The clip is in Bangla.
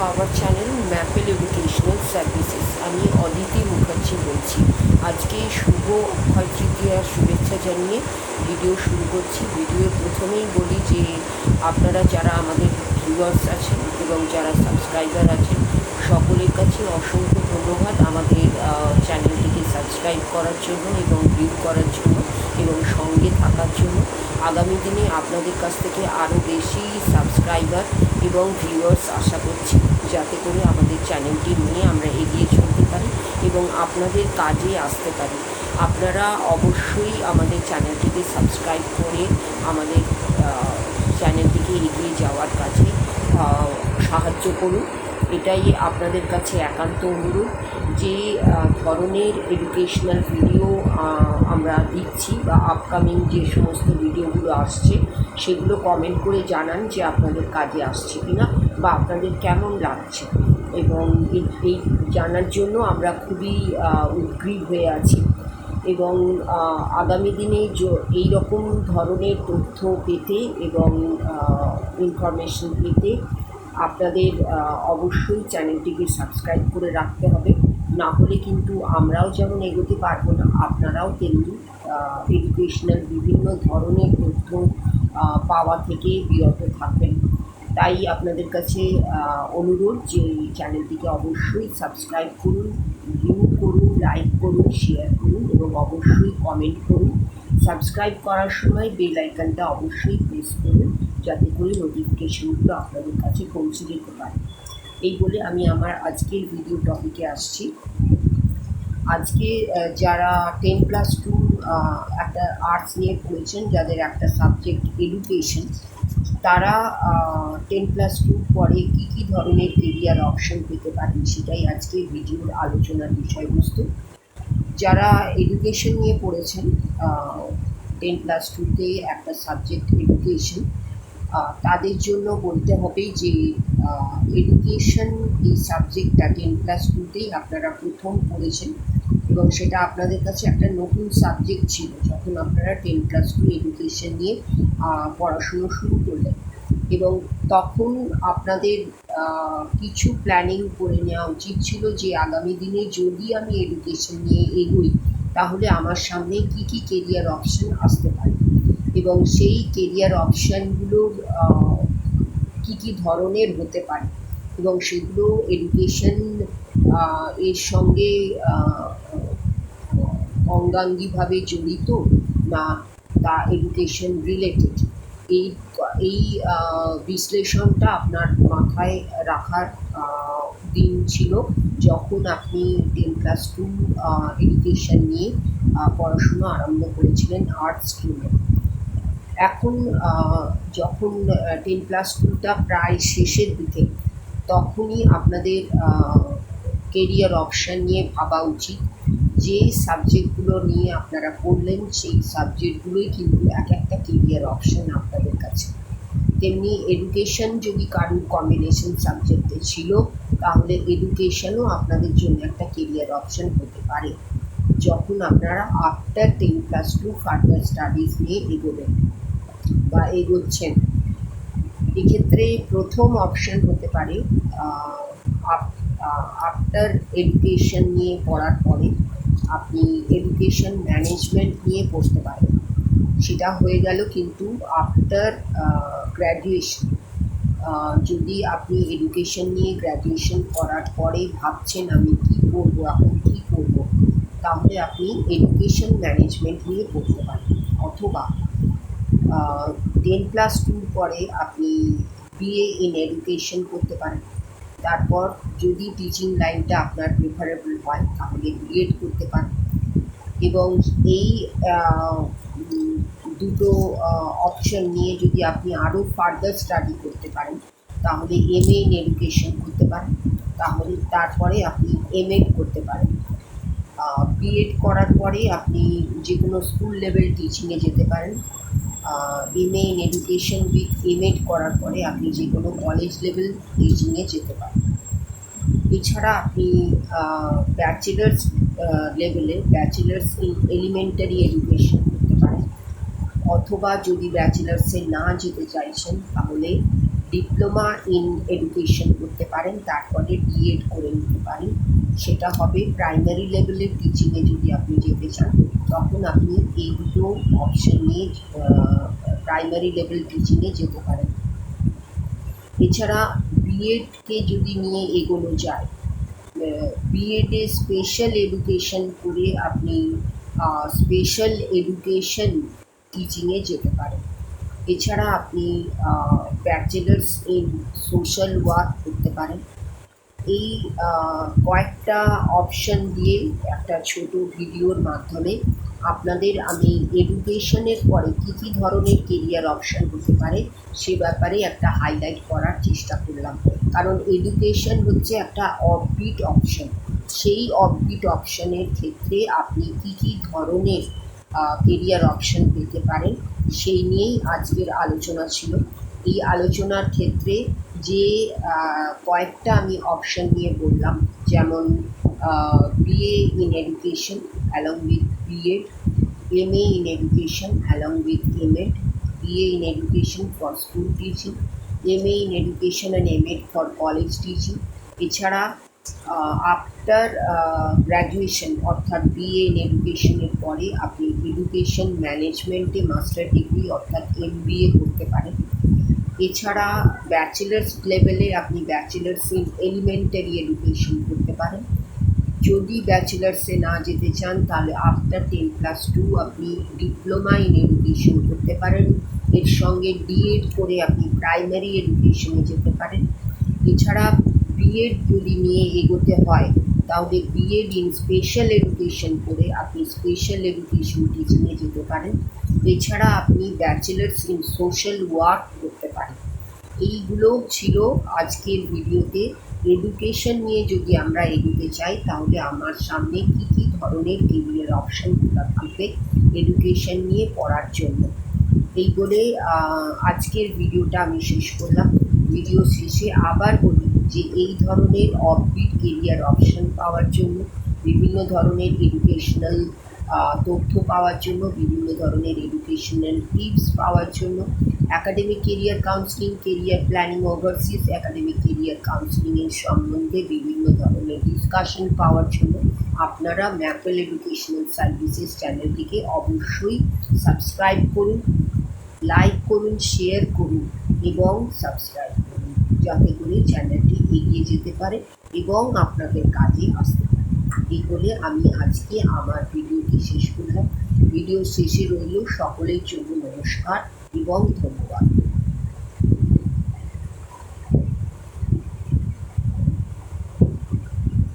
Our channel maple educational services. আমি অদিতি মুখার্জি বলছি। আজকে শুভ অক্ষয় তৃতীয়ার শুভেচ্ছা জানিয়ে ভিডিও শুরু করছি। ভিডিওর প্রথমেই বলি যে আপনারা যারা আমাদের ভিউয়ার্স আছেন এবং যারা সাবস্ক্রাইবার আছেন সকলের কাছে অসংখ্য ধন্যবাদ আমাদের চ্যানেলটিকে সাবস্ক্রাইব করার জন্য এবং ভিউ করার জন্য এবং সঙ্গে থাকার জন্য। আগামী দিনে আপনাদের কাছ থেকে আরও বেশি সাবস্ক্রাইবার এবং ভিউয়ার্স আশা করছি, যাতে করে আমাদের চ্যানেলটি নিয়ে আমরা এগিয়ে চলতে পারি এবং আপনাদের কাজে আসতে পারি। আপনারা অবশ্যই আমাদের চ্যানেলটিকে সাবস্ক্রাইব করে আমাদের চ্যানেলটিকে এগিয়ে যাওয়ার কাজে সাহায্য করুন। এটাই আপনাদের কাছে একান্ত অনুরোধ। যে ধরনের এডুকেশনাল ভিডিও আমরা দিচ্ছি বা আপকামিং যে সমস্ত ভিডিওগুলো আসছে সেগুলো কমেন্ট করে জানান যে আপনাদের কাজে আসছে কিনা বা আপনাদের কেমন লাগছে, এবং এই জানার জন্য আমরা খুবই উদ্গ্রীব হয়ে আছি। এবং আগামী দিনে এই রকম ধরনের তথ্য পেতে এবং ইনফরমেশন পেতে আপনাদের অবশ্যই চ্যানেলটিকে সাবস্ক্রাইব করে রাখতে হবে। না হলে কিন্তু আমরাও যেমন এগোতে পারবো না, আপনারাও তেমনি এডুকেশনাল বিভিন্ন ধরনের তথ্য পাওয়া থেকে বিরত থাকবেন। তাই আপনাদের কাছে অনুরোধ যে চ্যানেলটিকে অবশ্যই সাবস্ক্রাইব করুন, ভিউ করুন, লাইক করুন, শেয়ার করুন এবং অবশ্যই কমেন্ট করুন। সাবস্ক্রাইব করার সময় বেল আইকনটা অবশ্যই প্রেস করুন, যাতে করে নোটিফিকেশনগুলো আপনাদের কাছে পৌঁছে যেতে পারে। এই বলে আমি আমার আজকের ভিডিও টপিকে আসছি। আজকে যারা 10+2 একটা আর্টস নিয়ে পড়েছেন, যাদের একটা সাবজেক্ট এডুকেশন, তারা 10+2 পরে কী কী ধরনের কেরিয়ার অপশন পেতে পারেন সেটাই আজকে ভিডিওর আলোচনার বিষয়বস্তু। যারা এডুকেশন নিয়ে পড়েছেন 10+2-তে একটা সাবজেক্ট এডুকেশন, তাদের জন্য বলতে হবে যে এডুকেশন এই সাবজেক্টটা 10+2-তেই আপনারা প্রথম পড়েছেন এবং সেটা আপনাদের কাছে একটা নতুন সাবজেক্ট ছিল যখন আপনারা 10+2 এডুকেশন নিয়ে পড়াশুনো শুরু করলেন। এবং তখন আপনাদের কিছু প্ল্যানিং করে নেওয়া উচিত ছিল যে আগামী দিনে যদি আমি এডুকেশন নিয়ে এগোই তাহলে আমার সামনে কী কী কেরিয়ার অপশন আসতে পারে এবং সেই কেরিয়ার অপশানগুলোর কী কী ধরনের হতে পারে এবং সেগুলো এডুকেশন এর সঙ্গে অঙ্গাঙ্গিভাবে জড়িত না তা এডুকেশন রিলেটেড। এই বিশ্লেষণটা আপনার মাথায় রাখার দিন ছিল যখন আপনি 10+2 এডুকেশন নিয়ে পড়াশুনো আরম্ভ করেছিলেন আর্টস স্ট্রিমে। এখন যখন 10+2টা প্রায় শেষের দিকে, তখনই আপনাদের কেরিয়ার অপশান নিয়ে ভাবা উচিত। যে সাবজেক্টগুলো নিয়ে আপনারা পড়লেন সেই সাবজেক্টগুলোই কিন্তু এক একটা কেরিয়ার অপশান আপনাদের কাছে। তেমনি এডুকেশন যদি কারোর কম্বিনেশন সাবজেক্টে ছিল তাহলে এডুকেশনও আপনাদের জন্য একটা কেরিয়ার অপশান হতে পারে যখন আপনারা আফটার 10+2 ফার্দার স্টাডিজ নিয়ে এগোবেন বা এগোচ্ছেন। এক্ষেত্রে প্রথম অপশান হতে পারে আফটার এডুকেশন নিয়ে পড়ার পরে আপনি এডুকেশন ম্যানেজমেন্ট নিয়ে পড়তে পারেন। সেটা হয়ে গেল কিন্তু আফটার গ্র্যাজুয়েশন। যদি আপনি এডুকেশন নিয়ে গ্র্যাজুয়েশন করার পরে ভাবছেন আমি কী করবো, এখন কী করবো, তাহলে আপনি এডুকেশন ম্যানেজমেন্ট নিয়ে পড়তে পারেন। অথবা 10+2 পরে আপনি বিএ ইন এডুকেশন করতে পারেন। তারপর যদি টিচিং লাইনটা আপনার প্রেফারেবল হয় তাহলে বিএড করতে পারেন। এবং এই দুটো অপশন নিয়ে যদি আপনি আরও ফার্দার স্টাডি করতে পারেন তাহলে এমএ ইন এডুকেশন করতে পারেন। তাহলে তারপরে আপনি এমএড করতে পারেন। বিএড করার পরে আপনি যে কোনো স্কুল লেভেল টিচিংয়ে যেতে পারেন। MA in education with MEd করার পরে আপনি যে কোনো কলেজ লেভেল টিচিংয়ে যেতে পারেন। এছাড়া আপনি ব্যাচেলার্স লেভেলে ব্যাচেলার্স ইন এলিমেন্টারি এডুকেশন করতে পারেন। অথবা যদি ব্যাচেলার্সে না যেতে চাইছেন তাহলে ডিপ্লোমা ইন এডুকেশন করতে পারেন, তারপরে বিএড করে নিতে পারেন। সেটা হবে প্রাইমারি লেভেলের টিচিংয়ে যদি আপনি যেতে চান, তখন আপনি এই দুটো অপশন নিয়ে প্রাইমারি লেভেল টিচিংয়ে যেতে পারেন। এছাড়া বিএডকে যদি নিয়ে এগোনো যায়, বিএডে স্পেশাল এডুকেশন করে আপনি স্পেশাল এডুকেশন টিচিংয়ে যেতে পারেন। এছাড়া আপনি ব্যাচেলার্স ইন সোশ্যাল ওয়ার্ক করতে পারেন। এই কয়েকটা অপশন দিয়ে একটা ছোট ভিডিওর মাধ্যমে আপনাদের আমি এডুকেশনের পরে কী কী ধরনের কেরিয়ার অপশন হতে পারে সে ব্যাপারে একটা হাইলাইট করার চেষ্টা করলাম। কারণ এডুকেশন হচ্ছে একটা অফবিট অপশন। সেই অফবিট অপশনের ক্ষেত্রে আপনি কী কী ধরনের কেরিয়ার অপশন পেতে পারেন সেই নিয়েই আজকের আলোচনা ছিল। এই আলোচনার ক্ষেত্রে যে কয়েকটা আমি অপশন নিয়ে বললাম, যেমন BA in education along with BEd, MA in education along with MEd, BA in education for school teaching, MA in education and MEd for college teaching. এছাড়া আফটার গ্র্যাজুয়েশন অর্থাৎ বিএ ইন এডুকেশনের পরে আপনি এডুকেশন ম্যানেজমেন্টে মাস্টার ডিগ্রি অর্থাৎ এমবিএ করতে পারেন। এছাড়া ব্যাচেলার্স লেভেলে আপনি ব্যাচেলার্স ইন এলিমেন্টারি এডুকেশন করতে পারেন। যদি ব্যাচেলার্সে না যেতে চান তাহলে আফটার 10+2 আপনি ডিপ্লোমা ইন এডুকেশন করতে পারেন। এর সঙ্গে ডিএড করে আপনি প্রাইমারি এডুকেশনে যেতে পারেন। এছাড়া বিএড যদি নিয়ে এগোতে হয় তাহলে বিএড ইন স্পেশাল এডুকেশন করে আপনি স্পেশাল এডুকেশন টিচিংয়ে যেতে পারেন। এছাড়া আপনি ব্যাচেলার্স ইন সোশ্যাল ওয়ার্ক করতে পারেন। এইগুলো ছিল আজকের ভিডিওতে। এডুকেশন নিয়ে যদি আমরা এগোতে চাই তাহলে আমার সামনে কী কী ধরনের কেরিয়ার অপশানগুলো থাকবে এডুকেশন নিয়ে পড়ার জন্য। এই বলে আজকের ভিডিওটা আমি শেষ করলাম। ভিডিও শেষে আবার বলি যে এই ধরনের অফবিট কেরিয়ার অপশান পাওয়ার জন্য, বিভিন্ন ধরনের এডুকেশনাল তথ্য পাওয়ার জন্য, বিভিন্ন ধরনের এডুকেশনাল টিপস পাওয়ার জন্য, academic career counselling, career planning overseas academic career কাউন্সিলিংয়ের সম্বন্ধে বিভিন্ন ধরনের ডিসকাশন পাওয়ার জন্য আপনারা ম্যাপেল এডুকেশনাল সার্ভিসেস চ্যানেলটিকে অবশ্যই সাবস্ক্রাইব করুন, লাইক করুন, শেয়ার করুন এবং সাবস্ক্রাইব করুন, যাতে করে চ্যানেলটি এগিয়ে যেতে পারে এবং আপনাদের কাজে আসতে পারে। এই বলে আমি আজকে আমার ভিডিওটি শেষ করলাম। ভিডিও শেষে রইল সকলের জন্য নমস্কার এবং ধন্যবাদ।